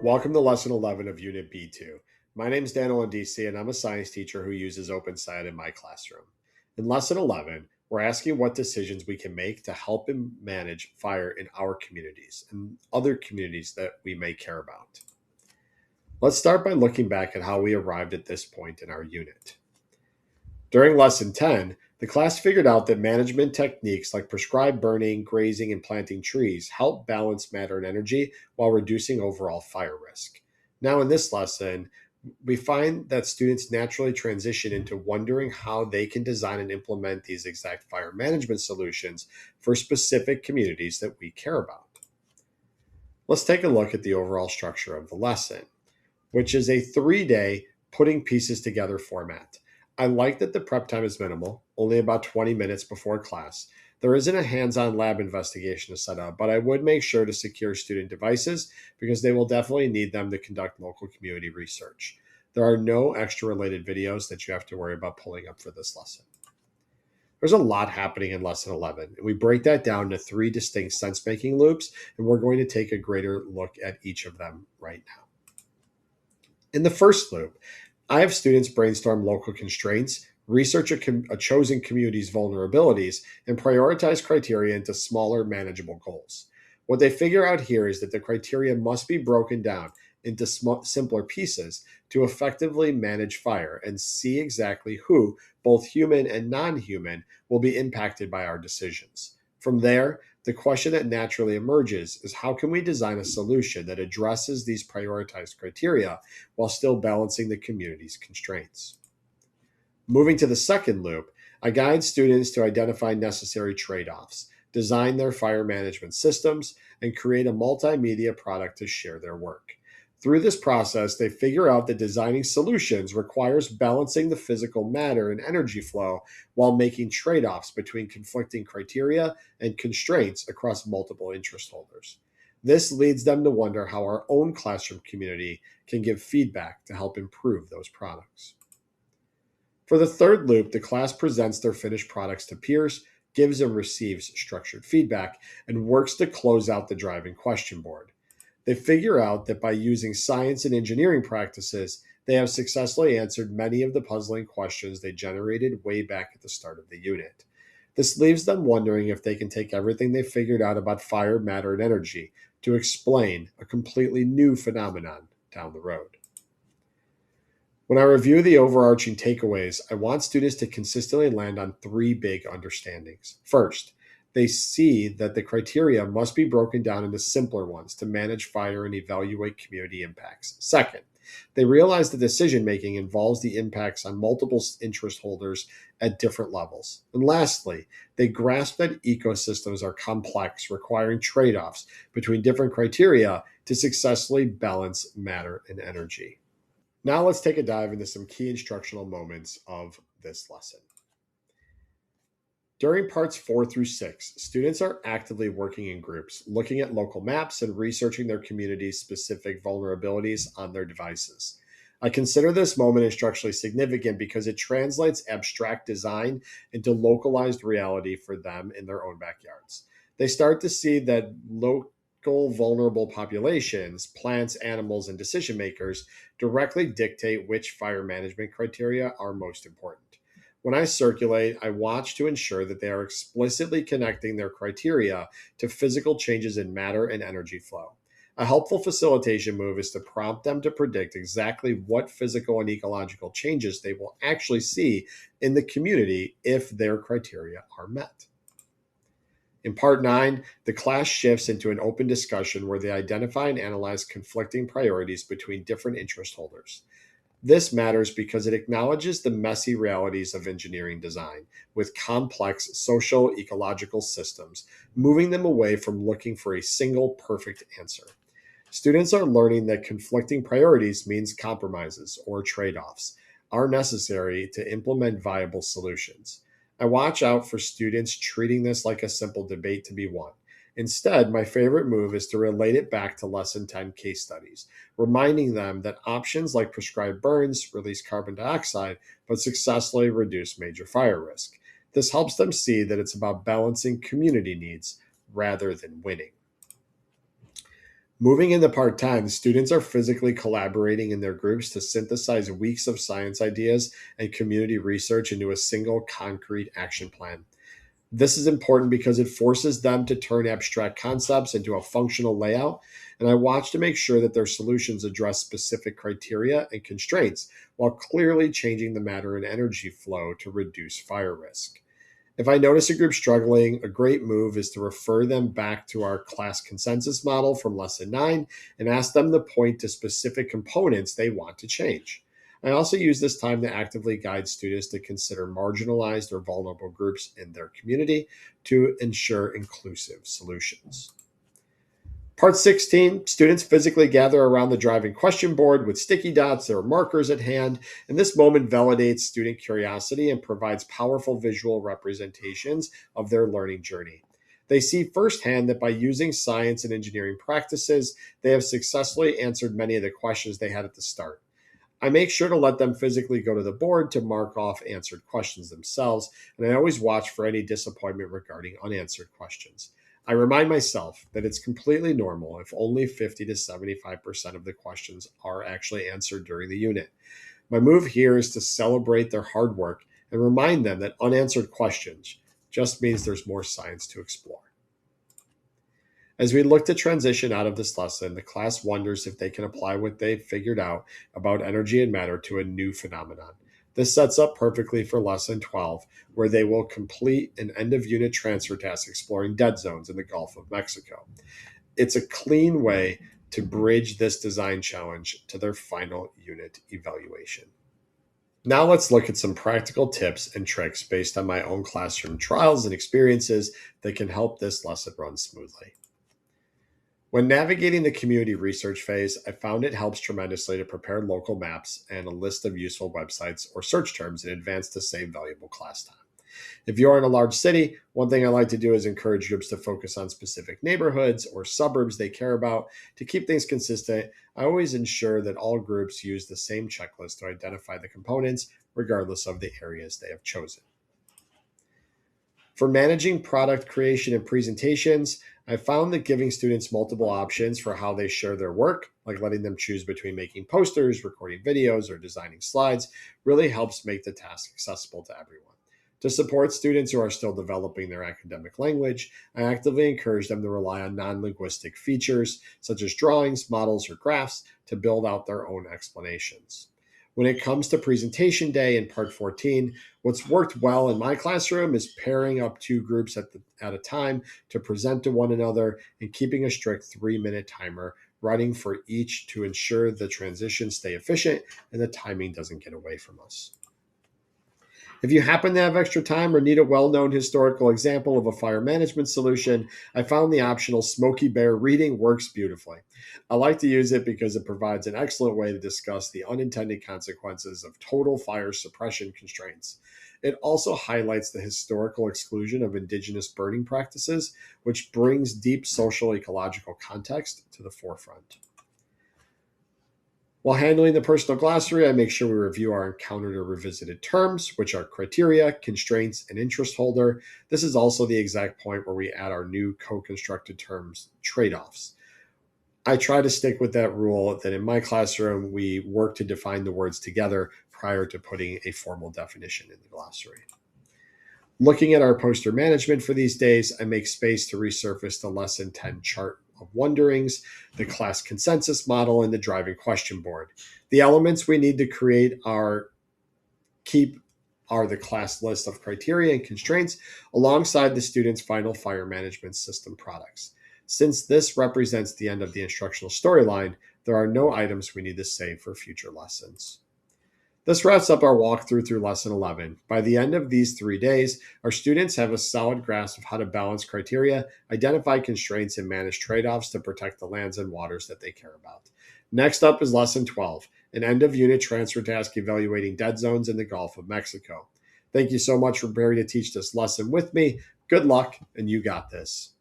Welcome to Lesson 11 of Unit B.2. My name is Daniel DC, and I'm a science teacher who uses OpenSciEd in my classroom. In Lesson 11, we're asking what decisions we can make to help and manage fire in our communities and other communities that we may care about. Let's start by looking back at how we arrived at this point in our unit. During Lesson 10, the class figured out that management techniques like prescribed burning, grazing, and planting trees help balance matter and energy while reducing overall fire risk. Now, in this lesson, we find that students naturally transition into wondering how they can design and implement these exact fire management solutions for specific communities that we care about. Let's take a look at the overall structure of the lesson, which is a 3-day putting pieces together format. I like that the prep time is minimal, only about 20 minutes before class. There isn't a hands-on lab investigation to set up, but I would make sure to secure student devices because they will definitely need them to conduct local community research. There are no extra related videos that you have to worry about pulling up for this lesson. There's a lot happening in Lesson 11, and we break that down into 3 distinct sense-making loops, and we're going to take a greater look at each of them right now. In the first loop, I have students brainstorm local constraints, research a chosen community's vulnerabilities, and prioritize criteria into smaller, manageable goals. What they figure out here is that the criteria must be broken down into simpler pieces to effectively manage fire and see exactly who, both human and non-human, will be impacted by our decisions. From there, the question that naturally emerges is how can we design a solution that addresses these prioritized criteria while still balancing the community's constraints? Moving to the second loop, I guide students to identify necessary trade-offs, design their fire management systems, and create a multimedia product to share their work. Through this process, they figure out that designing solutions requires balancing the physical matter and energy flow while making trade-offs between conflicting criteria and constraints across multiple interest holders. This leads them to wonder how our own classroom community can give feedback to help improve those products. For the third loop, the class presents their finished products to peers, gives and receives structured feedback, and works to close out the driving question board. They figure out that by using science and engineering practices, they have successfully answered many of the puzzling questions they generated way back at the start of the unit. This leaves them wondering if they can take everything they figured out about fire, matter, and energy to explain a completely new phenomenon down the road. When I review the overarching takeaways, I want students to consistently land on 3 big understandings. First, they see that the criteria must be broken down into simpler ones to manage fire and evaluate community impacts. Second, they realize that decision-making involves the impacts on multiple interest holders at different levels. And lastly, they grasp that ecosystems are complex, requiring trade-offs between different criteria to successfully balance matter and energy. Now let's take a dive into some key instructional moments of this lesson. During parts 4 through 6, students are actively working in groups, looking at local maps and researching their community's specific vulnerabilities on their devices. I consider this moment instructionally significant because it translates abstract design into localized reality for them in their own backyards. They start to see that local vulnerable populations, plants, animals, and decision makers directly dictate which fire management criteria are most important. When I circulate, I watch to ensure that they are explicitly connecting their criteria to physical changes in matter and energy flow. A helpful facilitation move is to prompt them to predict exactly what physical and ecological changes they will actually see in the community if their criteria are met. In part 9, the class shifts into an open discussion where they identify and analyze conflicting priorities between different interest holders. This matters because it acknowledges the messy realities of engineering design with complex social ecological systems, moving them away from looking for a single perfect answer. Students are learning that conflicting priorities means compromises or trade-offs are necessary to implement viable solutions. I watch out for students treating this like a simple debate to be won. Instead, my favorite move is to relate it back to Lesson 10 case studies, reminding them that options like prescribed burns release carbon dioxide but successfully reduce major fire risk. This helps them see that it's about balancing community needs rather than winning. Moving into part time, students are physically collaborating in their groups to synthesize weeks of science ideas and community research into a single concrete action plan. This is important because it forces them to turn abstract concepts into a functional layout, and I watch to make sure that their solutions address specific criteria and constraints while clearly changing the matter and energy flow to reduce fire risk. If I notice a group struggling, a great move is to refer them back to our class consensus model from lesson 9 and ask them to point to specific components they want to change. I also use this time to actively guide students to consider marginalized or vulnerable groups in their community to ensure inclusive solutions. Part 16, students physically gather around the driving question board with sticky dots or markers at hand, and this moment validates student curiosity and provides powerful visual representations of their learning journey. They see firsthand that by using science and engineering practices, they have successfully answered many of the questions they had at the start. I make sure to let them physically go to the board to mark off answered questions themselves, and I always watch for any disappointment regarding unanswered questions. I remind myself that it's completely normal if only 50 to 75% of the questions are actually answered during the unit. My move here is to celebrate their hard work and remind them that unanswered questions just means there's more science to explore. As we look to transition out of this lesson, the class wonders if they can apply what they've figured out about energy and matter to a new phenomenon. This sets up perfectly for lesson 12, where they will complete an end of unit transfer task exploring dead zones in the Gulf of Mexico. It's a clean way to bridge this design challenge to their final unit evaluation. Now let's look at some practical tips and tricks based on my own classroom trials and experiences that can help this lesson run smoothly. When navigating the community research phase, I found it helps tremendously to prepare local maps and a list of useful websites or search terms in advance to save valuable class time. If you are in a large city, one thing I like to do is encourage groups to focus on specific neighborhoods or suburbs they care about. To keep things consistent, I always ensure that all groups use the same checklist to identify the components, regardless of the areas they have chosen. For managing product creation and presentations, I found that giving students multiple options for how they share their work, like letting them choose between making posters, recording videos, or designing slides, really helps make the task accessible to everyone. To support students who are still developing their academic language, I actively encourage them to rely on non-linguistic features, such as drawings, models, or graphs, to build out their own explanations. When it comes to presentation day in part 14, what's worked well in my classroom is pairing up two groups at a time to present to one another and keeping a strict 3-minute timer running for each to ensure the transitions stay efficient and the timing doesn't get away from us. If you happen to have extra time or need a well-known historical example of a fire management solution, I found the optional Smokey Bear reading works beautifully. I like to use it because it provides an excellent way to discuss the unintended consequences of total fire suppression constraints. It also highlights the historical exclusion of indigenous burning practices, which brings deep social ecological context to the forefront. While handling the personal glossary, I make sure we review our encountered or revisited terms, which are criteria, constraints, and interest holder. This is also the exact point where we add our new co-constructed terms, trade-offs. I try to stick with that rule that in my classroom, we work to define the words together prior to putting a formal definition in the glossary. Looking at our poster management for these days, I make space to resurface the Lesson 10 chart of wonderings, the class consensus model, and the driving question board. The elements we need to create are the class list of criteria and constraints alongside the student's final fire management system products. Since this represents the end of the instructional storyline, there are no items we need to save for future lessons. This wraps up our walkthrough through Lesson 11. By the end of these 3 days, our students have a solid grasp of how to balance criteria, identify constraints, and manage trade-offs to protect the lands and waters that they care about. Next up is Lesson 12, an end-of-unit transfer task evaluating dead zones in the Gulf of Mexico. Thank you so much for preparing to teach this lesson with me. Good luck, and you got this.